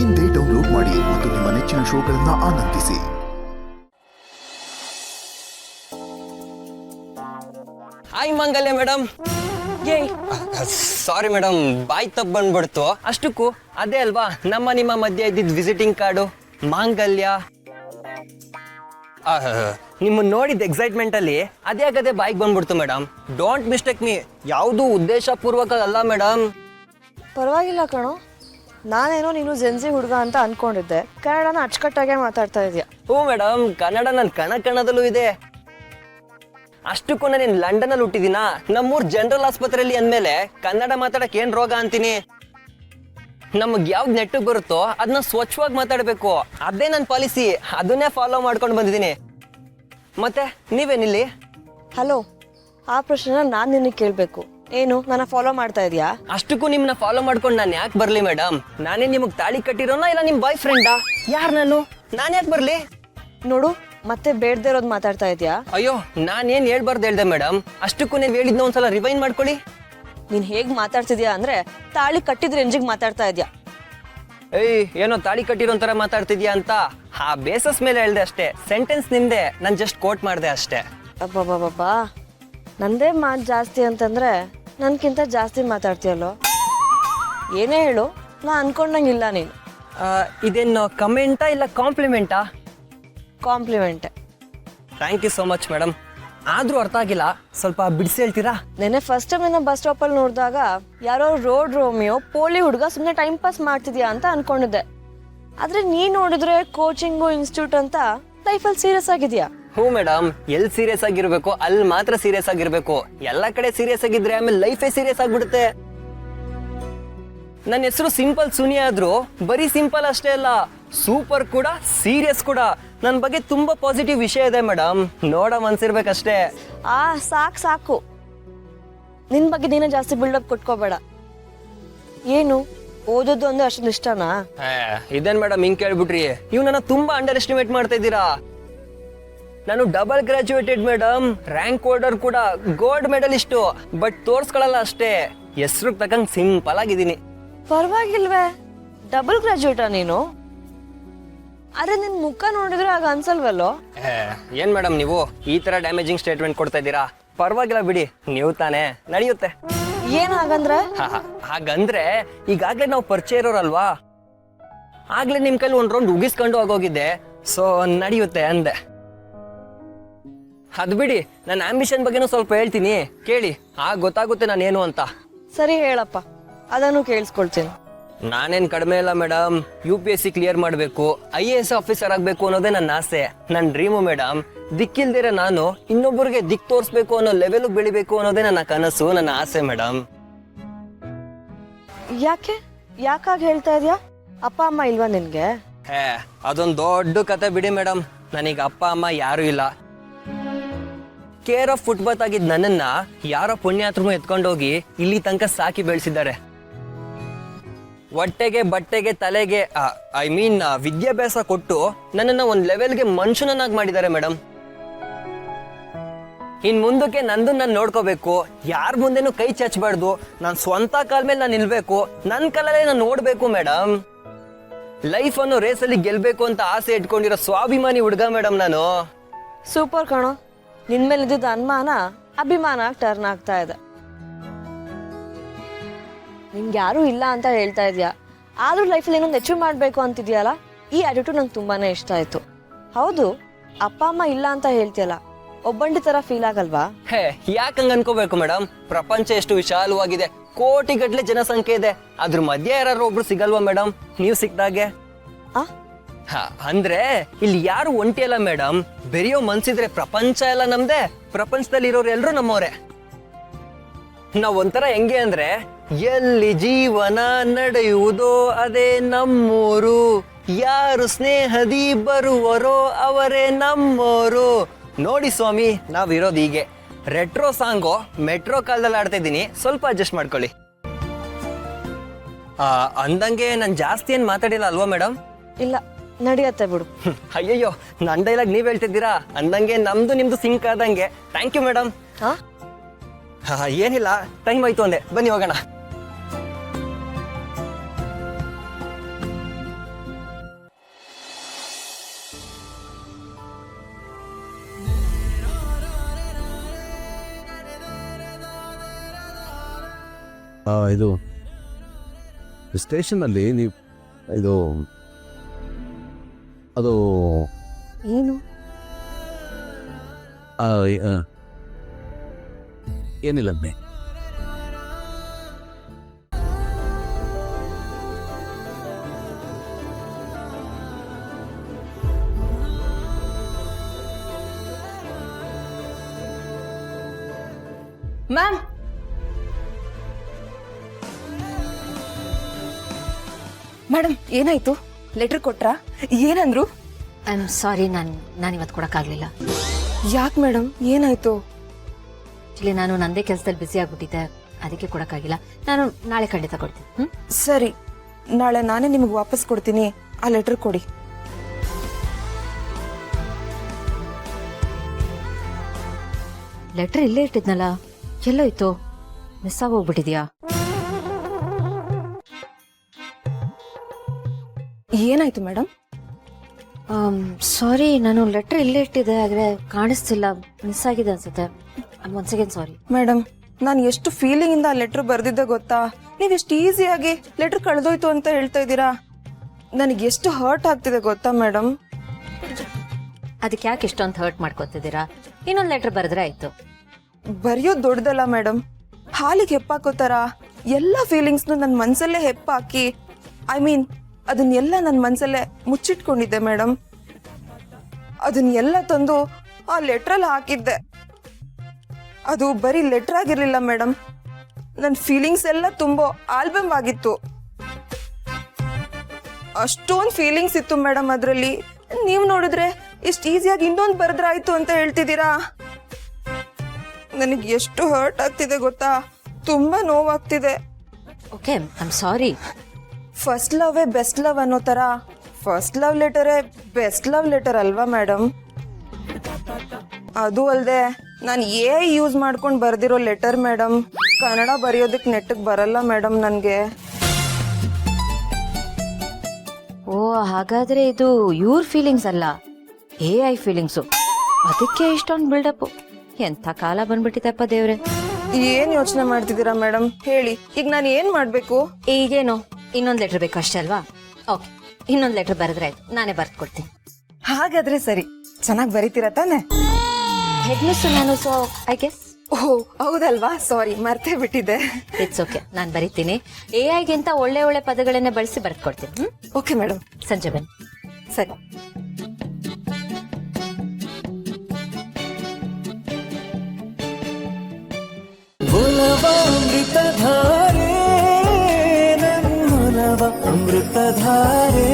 ಇಂದೇ ಡೌನ್ಲೋಡ್ ಮಾಡಿ ಮತ್ತು ನಿಮ್ಮ ನೆಚ್ಚಿನ ಶೋಗಳನ್ನು ಆನಂದಿಸಿ. Hi Mangalya madam. Sorry madam, ಬಾಯ್ ತಪ್ಪು ಬಂದ್ಬಿಡ್ತು. ಅಷ್ಟಕ್ಕೂ ಅದೇ ಅಲ್ವಾ ನಿಮ್ಮ ಮಧ್ಯೆ ಇದ್ದಿದ್ದು ವಿಸಿಟಿಂಗ್ ಕಾರ್ಡು ಮಾಂಗಲ್ಯ. ನಿಮ್ಮನ್ನ ನೋಡಿದ ಎಕ್ಸೈಟ್ಮೆಂಟ್ ಅಲ್ಲಿ ಅದೇ ಬಾಯ್ಗೆ ಬಂದ್ಬಿಡ್ತು ಮೇಡಮ್. ಡೋಂಟ್ ಮಿಸ್ಟೇಕ್ ಮೀ, ಯಾವುದು ಉದ್ದೇಶ ಪೂರ್ವಕ ಅಲ್ಲ ಮೇಡಮ್. ಪರವಾಗಿಲ್ಲ ಕಣೋ, ನಾನೇನೋ ನೀನು ಜೆನ್ಸಿ ಹುಡುಗ ಅಂತ ಅನ್ಕೊಂಡಿದ್ದೆ. ಕನ್ನಡನ ಅಚ್ಚುಕಟ್ಟಾಗೆ ಮಾತಾಡ್ತಾ ಇದೆಯಾ. ಹ್ಞೂ ಮೇಡಮ್, ಕನ್ನಡ ನನ್ನ ಕಣದಲ್ಲೂ ಇದೆ. ಅಷ್ಟಕ್ಕೂ ನಾನು ಲಂಡನ್ ಅಲ್ಲಿ ಹುಟ್ಟಿದಿನ, ನಮ್ಮೂರ್ ಜನರಲ್ ಆಸ್ಪತ್ರೆಯಲ್ಲಿ ಅಂದ್ಮೇಲೆ ಕನ್ನಡ ಮಾತಾಡಕ್ ಏನ್ ರೋಗ ಅಂತೀನಿ. ನಮಗ್ ಯಾವ್ದು ನೆಟ್ಟಿಗೆ ಬರುತ್ತೋ ಅದನ್ನ ಸ್ವಚ್ಛವಾಗಿ ಮಾತಾಡ್ಬೇಕು, ಅದೇ ನನ್ನ ಪಾಲಿಸಿ. ಅದನ್ನೇ ಫಾಲೋ ಮಾಡ್ಕೊಂಡು ಬಂದಿದ್ದೀನಿ. ಮತ್ತೆ ನೀವೇನಿಲ್ಲಿ? ಹಲೋ, ಆ ಪ್ರಶ್ನೆನ ನಾನು ನಿನಗೆ ಕೇಳಬೇಕು. ಏನು ನನ್ನ ಫಾಲೋ ಮಾಡ್ತಾ ಇದೆಯಾ? ಅಷ್ಟಕ್ಕೂ ನಿಮ್ನ ಫಾಲೋ ಮಾಡ್ಕೊಂಡು ನಾನು ಯಾಕೆ ಬರ್ಲಿ ಮೇಡಮ್? ನಾನೇ ನಿಮಗ್ ತಾಳಿ ಕಟ್ಟಿರೋನಾ ಇಲ್ಲ ನಿಮ್ ಬಾಯ್ ಫ್ರೆಂಡಾ? ಯಾರು ನಾನು ಯಾಕೆ ಬರ್ಲಿ? ನೋಡು, ಮತ್ತೆ ಬೇಡದೇ ಇರೋದು ಮಾತಾಡ್ತಾ ಇದೆಯಾ? ಅಯ್ಯೋ, ನಾನೇನ್ ಹೇಳ್ಬಾರ್ದು ಹೇಳ್ದೆ ಮೇಡಮ್. ಅಷ್ಟಕ್ಕೂ ನೀವು ಹೇಳಿದ್ನ ಒಂದ್ಸಲ ರಿವೈಂಡ್ ಮಾಡ್ಕೊಳ್ಳಿ. ನೀನ್ ಹೇಗ್ ಮಾತಾಡ್ತಿದ್ಯಾ ಅಂದ್ರೆ ತಾಳಿ ಕಟ್ಟಿದ ರೇಂಜಿಗೆ ಮಾತಾಡ್ತಾ ಇದೆಯಾ. ಏಯ್, ಏನೋ ತಾಳಿ ಕಟ್ಟಿರೋ ತರ ಮಾತಾಡ್ತಿದ್ಯಾ ಅಂತ ಆ ಬೇಸಸ್ ಮೇಲೆ ಹೇಳ್ದೆ ಅಷ್ಟೇ. ಸೆಂಟೆನ್ಸ್ ನಿಮ್ದೆ, ನಾನು ಜಸ್ಟ್ ಕೋಟ್ ಮಾಡ್ದೆ ಅಷ್ಟೇ. ಅಬ್ಬಬ್ಬಬ್ಬಾ, ನಂದೇ ಮಾತು ಜಾಸ್ತಿ ಅಂತಂದ್ರೆ ನನ್ಕಿಂತ ಜಾಸ್ತಿ ಮಾತಾಡ್ತೀಯಲ್ಲೋ. ಏನೇ ಹೇಳು, ನಾ ಅನ್ಕೊಂಡಂಗಿಲ್ಲ ನೀನು. ಇದೇನು ಕಮೆಂಟಾ ಇಲ್ಲ ಕಾಂಪ್ಲಿಮೆಂಟಾ? Compliment. Thank you so much madam. ಆದ್ರೂ ಅರ್ಥ ಆಗಿಲ್ಲ, ಸ್ವಲ್ಪ ಬಿಡಿಸಿ ಹೇಳ್ತೀರಾ? ನೆನ್ನೆ ಫಸ್ಟ್ ಟೈಮ್ ಬಸ್ ಸ್ಟಾಪಲ್ಲಿ ನೋಡಿದಾಗ ಯಾರೋ ರೋಡ್ ರೋಮಿಯೋ ಪೋಲಿ ಹುಡುಗ ಸುಮ್ಮನೆ ಟೈಮ್ ಪಾಸ್ ಮಾಡ್ತಿದ್ಯಾ ಅಂತ ಅನ್ಕೊಂಡಿದ್ದೆ. ಆದ್ರೆ ನೀ ನೋಡಿದ್ರೆ ಕೋಚಿಂಗು ಇನ್ಸ್ಟಿಟ್ಯೂಟ್ ಅಂತ ಲೈಫಲ್ಲಿ ಸೀರಿಯಸ್ ಆಗಿದ್ಯಾ. ಹ್ಞೂ ಮೇಡಮ್, ಎಲ್ಲಿ ಸೀರಿಯಸ್ ಆಗಿರ್ಬೇಕು ಅಲ್ಲಿ ಮಾತ್ರ ಸೀರಿಯಸ್ ಆಗಿರ್ಬೇಕು. ಎಲ್ಲ ಕಡೆ ಸೀರಿಯಸ್ ಆಗಿದ್ರೆ ಆಮೇಲೆ ಲೈಫೇ ಸೀರಿಯಸ್ ಆಗ್ಬಿಡುತ್ತೆ. ನನ್ನ ಹೆಸರು ಸಿಂಪಲ್ ಸುನಿ ಆದ್ರೂ ಬರೀ ಸಿಂಪಲ್ ಅಷ್ಟೇ ಅಲ್ಲ, ಸೂಪರ್ ಕೂಡ, ಸೀರಿಯಸ್ ಕೂಡ. ನನ್ನ ಬಗ್ಗೆ ತುಂಬಾ ಪಾಸಿಟಿವ್ ವಿಷಯ ಇದೆ ಮೇಡಮ್, ನೋಡ ಮನ್ಸಿರ್ಬೇಕಷ್ಟೇ. ಸಾಕು, ನಿನ್ ಬಗ್ಗೆ ನೀನೇ ಜಾಸ್ತಿ ಬಿಲ್ಡಪ್ ಕೊಟ್ಕೋಬೇಡ. ಏನು ಓದೋದು ಅಂದ್ರೆ ಅಷ್ಟೊಂದು ಇಷ್ಟನಾ? ಇದೇನ್ ಮೇಡಮ್ ಹಿಂಗ್ ಕೇಳ್ಬಿಟ್ರಿ? ನೀವು ನನ್ನ ತುಂಬಾ ಅಂಡರ್ ಎಸ್ಟಿಮೇಟ್ ಮಾಡ್ತಾ ಇದ್ದೀರಾ. ನಾನು double graduated madam, rank holder ಕೂಡ, ಗೋಲ್ಡ್ ಮೆಡಲಿಸ್ಟು. ಬಟ್ ತೋರ್ಸ್ಕೊಳಲ್ಲ ಅಷ್ಟೇ, ಹೆಸ್ರು ತಕ್ಕಂಗ್ ಸಿಂಪಲ್ ಆಗಿದ್ದೀನಿ. ಪರವಾಗಿಲ್ವೇ, ಡಬಲ್ ಗ್ರಾಜುಯೇಟಾ ನೀನು? ಅರೆ ನಿನ್ ಮುಖ ನೋಡಿದ್ರೆ ಆಗ ಅನ್ಸಲ್ವಲ್ಲೋ? ಏನ್ ಮೇಡಮ್ ನೀವು ಈ ತರ ಡ್ಯಾಮೇಜಿಂಗ್ ಸ್ಟೇಟ್ಮೆಂಟ್ ಕೊಡ್ತಾ ಇದ್ದೀರಾ? ಪರವಾಗಿಲ್ಲ ಬಿಡಿ, ನೀವು ತಾನೇ, ನಡೆಯುತ್ತೆ. ಏನ್ ಹಾಗಂದ್ರೆ? ಹಾಗಂದ್ರೆ ಈಗಾಗ್ಲೇ ನಾವು ಪರಿಚಯ ಇರೋರಲ್ವಾ, ಆಗ್ಲೇ ನಿಮ್ ಕೈಲಿ ಒಂದ್ ರೌಂಡ್ ಉಗಿಸ್ಕೊಂಡು ಆಗೋಗಿದ್ದೆ, ಸೊ ನಡೆಯುತ್ತೆ ಅಂದೆ. ಅದ್ ಬಿಡಿ, ನನ್ನ ಆಂಬಿಷನ್ ಬಗ್ಗೆನೂ ಸ್ವಲ್ಪ ಹೇಳ್ತೀನಿ ಕೇಳಿ, ಆಗ ಗೊತ್ತಾಗುತ್ತೆ ನಾನೇನು ಅಂತ. ಸರಿ ಹೇಳಪ್ಪ, ಅದನ್ನು ಕೇಳಿಸ್ಕೊಳ್ತೀನಿ. ನಾನೇನ್ ಕಡಿಮೆ ಇಲ್ಲ ಮೇಡಮ್. UPSC ಕ್ಲಿಯರ್ ಮಾಡಬೇಕು, IAS ಆಫೀಸರ್ ಆಗ್ಬೇಕು ಅನ್ನೋದೇ ನನ್ನ ಆಸೆ, ನನ್ನ ಡ್ರೀಮು ಮೇಡಮ್. ದಿಕ್ಕಿಲ್ದಿರ ನಾನು ಇನ್ನೊಬ್ಬರಿಗೆ ದಿಕ್ ತೋರಿಸ್ಬೇಕು ಅನ್ನೋ ಲೆವೆಲ್ ಬೆಳಿಬೇಕು ಅನ್ನೋದೇ ನನ್ನ ಕನಸು, ನನ್ನ ಆಸೆ ಮೇಡಮ್. ಯಾಕಾಗ ಹೇಳ್ತಾ ಇದೀಯಾ? ಅಪ್ಪ ಅಮ್ಮ ಇಲ್ವಾ ನಿನ್ಗೆ? ಅದೊಂದು ದೊಡ್ಡ ಕತೆ ಬಿಡಿ ಮೇಡಮ್. ನನಗೆ ಅಪ್ಪ ಅಮ್ಮ ಯಾರು ಇಲ್ಲ. ಕೇರ್ ಆಫ್ ಫುಟ್ಬಾತ್ ಆಗಿದ್ ನನ್ನನ್ನ ಯಾರೋ ಪುಣ್ಯಾತ್ಮರು ಎತ್ಕೊಂಡೋಗಿ ಇಲ್ಲಿ ತನಕ ಸಾಕಿ ಬೆಳೆಸಿದ್ದಾರೆ. ಹೊಟ್ಟೆಗೆ ಬಟ್ಟೆಗೆ ತಲೆಗೆ ವಿದ್ಯಾಭ್ಯಾಸ ಕೊಟ್ಟು ನನ್ನನ್ನ ಒಂದ್ ಲೆವೆಲ್ಗೆ ಮನುಷ್ಯನನ್ನಾಗಿ ಮಾಡಿದ್ದಾರೆ ಮೇಡಮ್. ಇನ್ ಮುಂದಕ್ಕೆ ನಂದು ನಾನು ನೋಡ್ಕೋಬೇಕು, ಯಾರ ಮುಂದೆನೂ ಕೈ ಚಚ್ಚಬಾರ್ದು, ನಾನು ಸ್ವಂತ ಕಾಲ ಮೇಲೆ ನಾನು ನಿಲ್ಬೇಕು, ನನ್ನ ಕಾಲಲ್ಲೇ ನಾನು ನೋಡ್ಬೇಕು ಮೇಡಮ್. ಲೈಫ್ ಅನ್ನೋ ರೇಸಲ್ಲಿ ಗೆಲ್ಬೇಕು ಅಂತ ಆಸೆ ಇಟ್ಕೊಂಡಿರೋ ಸ್ವಾಭಿಮಾನಿ ಹುಡುಗ ಮೇಡಮ್ ನಾನು. ಸೂಪರ್ ಕಣೋ, ನಿನ್ ಮೇಲೆ ಇದ್ದಿದ್ದ ಅನುಮಾನ ಅಭಿಮಾನ ಟರ್ನ್ ಆಗ್ತಾ ಇದೆ. ನಿಮ್ಗೆ ಯಾರು ಇಲ್ಲ ಅಂತ ಹೇಳ್ತಾ ಇದೀಯಾ, ಆದ್ರೂ ಲೈಫಲ್ಲಿ ಏನೊಂದು ಅಚೀವ್ ಮಾಡ್ಬೇಕು ಅಂತಿದ್ಯಲ್ಲ, ಈ ಆಟಿಟ್ಯೂಡ್ ನಂಗೆ ತುಂಬಾನೇ ಇಷ್ಟ ಆಯ್ತು. ಹೌದು, ಅಪ್ಪ ಅಮ್ಮ ಇಲ್ಲ ಅಂತ ಹೇಳ್ತೀಯಲ್ಲ, ಒಬ್ಬಂಡಿ ತರ ಫೀಲ್ ಆಗಲ್ವಾ? ಯಾಕಂಗ ಅನ್ಕೋಬೇಕು ಮೇಡಮ್? ಪ್ರಪಂಚ ಎಷ್ಟು ವಿಶಾಲವಾಗಿದೆ, ಕೋಟಿಗಟ್ಲೆ ಜನಸಂಖ್ಯೆ ಇದೆ, ಅದ್ರ ಮಧ್ಯೆ ಯಾರು ಒಬ್ರು ಸಿಗಲ್ವಾ ಮೇಡಮ್ ನೀವು ಸಿಕ್ದಾಗೆ? ಅಂದ್ರೆ ಇಲ್ಲಿ ಯಾರು ಒಂಟಿ ಅಲ್ಲ ಮೇಡಮ್, ಬೆರೆಯೋ ಮನ್ಸಿದ್ರೆ ಪ್ರಪಂಚ ಎಲ್ಲ ನಮ್ದೆ, ಪ್ರಪಂಚದಲ್ಲಿ ಇರೋರು ಎಲ್ರು ನಮ್ಮವ್ರೆ. ನಾವ್ ಒಂಥರ ಹೆಂಗೆ ಅಂದ್ರೆ, ಎಲ್ಲಿ ಜೀವನ ನಡೆಯುವುದೋ ಅದೇ ನಮ್ಮೂರು, ಯಾರು ಸ್ನೇಹದಿ ಬರುವರೋ ಅವರೇ ನಮ್ಮೋರು. ನೋಡಿ ಸ್ವಾಮಿ, ನಾವಿರೋದು ಹೀಗೆ. ರೆಟ್ರೋ ಸಾಂಗು ಮೆಟ್ರೋ ಕಾಲದಲ್ಲಿ ಆಡ್ತಾ ಇದ್ದೀನಿ, ಸ್ವಲ್ಪ ಅಡ್ಜಸ್ಟ್ ಮಾಡ್ಕೊಳ್ಳಿ. ಅಂದಂಗೆ ನಾನು ಜಾಸ್ತಿ ಏನ್ ಮಾತಾಡಿಲ್ಲ ಅಲ್ವಾ ಮೇಡಮ್? ಇಲ್ಲ, ನಡೆಯತ್ತೆ ಬಿಡು. ಅಯ್ಯಯ್ಯೋ, ನನ್ನ ಡೈಲಾಗ್ ನೀವ್ ಹೇಳ್ತಿದ್ದೀರಾ ಅಂದಂಗೆ ನಮ್ದು ನಿಮ್ದು ಸಿಂಕ್ ಆದಂಗೆ. Thank you madam. ಏನಿಲ್ಲ, ಟೈಮ್ ಆಯ್ತು ಅಂದೆ, ಬನ್ನಿ ಹೋಗೋಣ. ಇದು ಸ್ಟೇಷನಲ್ಲಿ ನೀವು ಇದು ಅದು ಏನು? ಏನಿಲ್ಲ ಮೇ ಮ್ಯಾಮ್, ಮೇಡಮ್ ಏನಾಯ್ತು? ಲೆಟರ್ ಕೊಟ್ರಾ? ಏನಂದ್ರು? ಐ ಆಮ್ ಸಾರಿ, ನಾನು ಇವತ್ತು ಕೊಡೋಕ್ಕಾಗಲಿಲ್ಲ. ಯಾಕೆ ಮೇಡಮ್, ಏನಾಯ್ತು? ಆ್ಯಕ್ಚುಲಿ ನಾನು ನಂದೇ ಕೆಲಸದಲ್ಲಿ ಬ್ಯುಸಿ ಆಗಿಬಿಟ್ಟಿದ್ದೆ, ಅದಕ್ಕೆ ಕೊಡೋಕ್ಕಾಗಿಲ್ಲ. ನಾನು ನಾಳೆ ಖಂಡಿತ ಕೊಡ್ತೀನಿ. ಸರಿ, ನಾಳೆ ನಾನೇ ನಿಮಗೆ ವಾಪಸ್ ಕೊಡ್ತೀನಿ. ಆ ಲೆಟರ್ ಕೊಡಿ. ಲೆಟರ್ ಇಲ್ಲೇ ಇಟ್ಟಿದ್ನಲ್ಲ, ಎಲ್ಲೋಯ್ತು? ಮಿಸ್ ಆಗೋಗ್ಬಿಟ್ಟಿದ್ಯಾ? ಏನಾಯ್ತು ಮೇಡಮ್? ಸಾರಿ, ನಾನು ಲೆಟರ್ ಇಲ್ಲೇ ಇಟ್ಟಿದ್ದೆ, ಆದರೆ ಕಾಣಿಸ್ತಿಲ್ಲ, ಮಿಸ್ ಆಗಿದೆ ಅನ್ಸುತ್ತೆ. ಒನ್ಸ್ ಅಗೇನ್ ಸಾರಿ. ಮೇಡಮ್, ನಾನು ಎಷ್ಟು ಫೀಲಿಂಗ್ ಇಂದ ಆ ಲೆಟರ್ ಬರ್ದಿದ್ದೆ ಗೊತ್ತಾ? ನೀವು ಎಷ್ಟು ಈಸಿಯಾಗಿ ಲೆಟರ್ ಕಳೆದೋಯ್ತು ಅಂತ ಹೇಳ್ತಾ ಇದ್ದೀರಾ. ನನಗೆ ಎಷ್ಟು ಹರ್ಟ್ ಆಗ್ತಿದೆ ಗೊತ್ತಾ ಮೇಡಮ್? ಅದಕ್ಕೆ ಯಾಕೆ ಇಷ್ಟೊಂದು ಹರ್ಟ್ ಮಾಡ್ಕೊತಿದ್ದೀರಾ? ಇನ್ನೊಂದು ಲೆಟರ್ ಬರೆದ್ರೆ ಆಯ್ತು. ಬರೆಯೋದು ದೊಡ್ಡದಲ್ಲ ಮೇಡಮ್. ಹಾಲಿಗೆ ಹೆಪ್ಪಾಕೋತಾರ ಎಲ್ಲ ಫೀಲಿಂಗ್ಸ್ನು ನನ್ನ ಮನ್ಸಲ್ಲೇ ಹೆಪ್ಪಾಕಿ, ಐ ಮೀನ್ ಅದನ್ನೆಲ್ಲ ನನ್ನ ಮನ್ಸಲ್ಲೇ ಮುಚ್ಚಿಟ್ಕೊಂಡಿದ್ದೆ ಮೇಡಮ್. ಅದನ್ನೆಲ್ಲ ತಂದು ಆ ಲೆಟ್ರಲ್ಲಿ ಹಾಕಿದ್ದೆ. ಅದು ಬರೀ ಲೆಟರ್ ಆಗಿರ್ಲಿಲ್ಲ ಮೇಡಮ್, ನನ್ನ ಫೀಲಿಂಗ್ಸ್ ಎಲ್ಲ ತುಂಬೋ ಆಲ್ಬಮ್ ಆಗಿತ್ತು. ಅಷ್ಟೊಂದು ಫೀಲಿಂಗ್ಸ್ ಇತ್ತು ಮೇಡಮ್ ಅದರಲ್ಲಿ. ನೀವು ನೋಡಿದ್ರೆ ಎಷ್ಟು ಈಸಿಯಾಗಿ ಇನ್ನೊಂದು ಬರೆದ್ರಾಯ್ತು ಅಂತ ಹೇಳ್ತಿದ್ದೀರಾ. ನನಗೆ ಎಷ್ಟು ಹರ್ಟ್ ಆಗ್ತಿದೆ ಗೊತ್ತಾ? ತುಂಬಾ ನೋವಾಗ್ತಿದೆ. Okay, I am sorry. First love best love ಅನ್ನೋ ತರ ಫಸ್ಟ್ ಲವ್ ಲೆಟರೇ ಬೆಸ್ಟ್ ಲವ್ ಲೆಟರ್ ಅಲ್ವಾ ಮೇಡಮ್? ಅದು ಅಲ್ಲದೆ ನಾನು ಯೂಸ್ ಮಾಡ್ಕೊಂಡು ಬರ್ದಿರೋ ಲೆಟರ್ ಮೇಡಮ್. ಕನ್ನಡ ಬರೆಯೋದಕ್ಕೆ ನೆಟ್ಟಿಗೆ ಬರಲ್ಲ ಮೇಡಮ್ ನನಗೆ. ಓ, ಹಾಗಾದ್ರೆ ಇದು ಇವ್ರ ಫೀಲಿಂಗ್ಸ್ ಅಲ್ಲ, AI ಫೀಲಿಂಗ್ಸು. ಅದಕ್ಕೆ ಇಷ್ಟೊಂದು ಬಿಲ್ಡಪ್. ಎಂಥ ಕಾಲ ಬಂದ್ಬಿಟ್ಟಿದೆಪ್ಪ ದೇವ್ರೆ. ಏನ್ ಯೋಚನೆ ಮಾಡ್ತಿದ್ದೀರಾ ಮೇಡಮ್ ಹೇಳಿ? ಈಗ ನಾನು ಏನ್ ಮಾಡ್ಬೇಕು? ಈಗೇನು ಇನ್ನೊಂದು ಲೆಟರ್ ಬೇಕು ಅಷ್ಟೇ ಅಲ್ವಾ? ಓಕೆ, ಇನ್ನೊಂದು ಲೆಟರ್ ಬರೆದ್ರೆ ಆಯ್ತು, ನಾನೇ ಬರ್ದು ಕೊಡ್ತೀನಿ. ಹಾಗಾದ್ರೆ ಸರಿ, ಚೆನ್ನಾಗಿ ಬರೀತೀರಾ ತಾನೆ? ಹೆಡ್ ಮಿಸ್ ನಾನು, ಸೊ ಐ ಗೆಸ್. ಓಹ್ ಹೌದಲ್ವಾ, ಸಾರಿ ಮರ್ತೇ ಬಿಟ್ಟಿದ್ದೆ. ಇಟ್ಸ್ ಓಕೆ, ನಾನು ಬರೀತೀನಿ. AI-ಗಿಂತ ಒಳ್ಳೆ ಒಳ್ಳೆ ಪದಗಳನ್ನೇ ಬಳಸಿ ಬರ್ದು ಕೊಡ್ತೀನಿ. Okay madam. ಸಂಜೆ ಬನ್ನಿ. ಸರಿ. ಅಮೃತಧಾರೆ ನನ್ನೊಲವ ಅಮೃತಧಾರೆ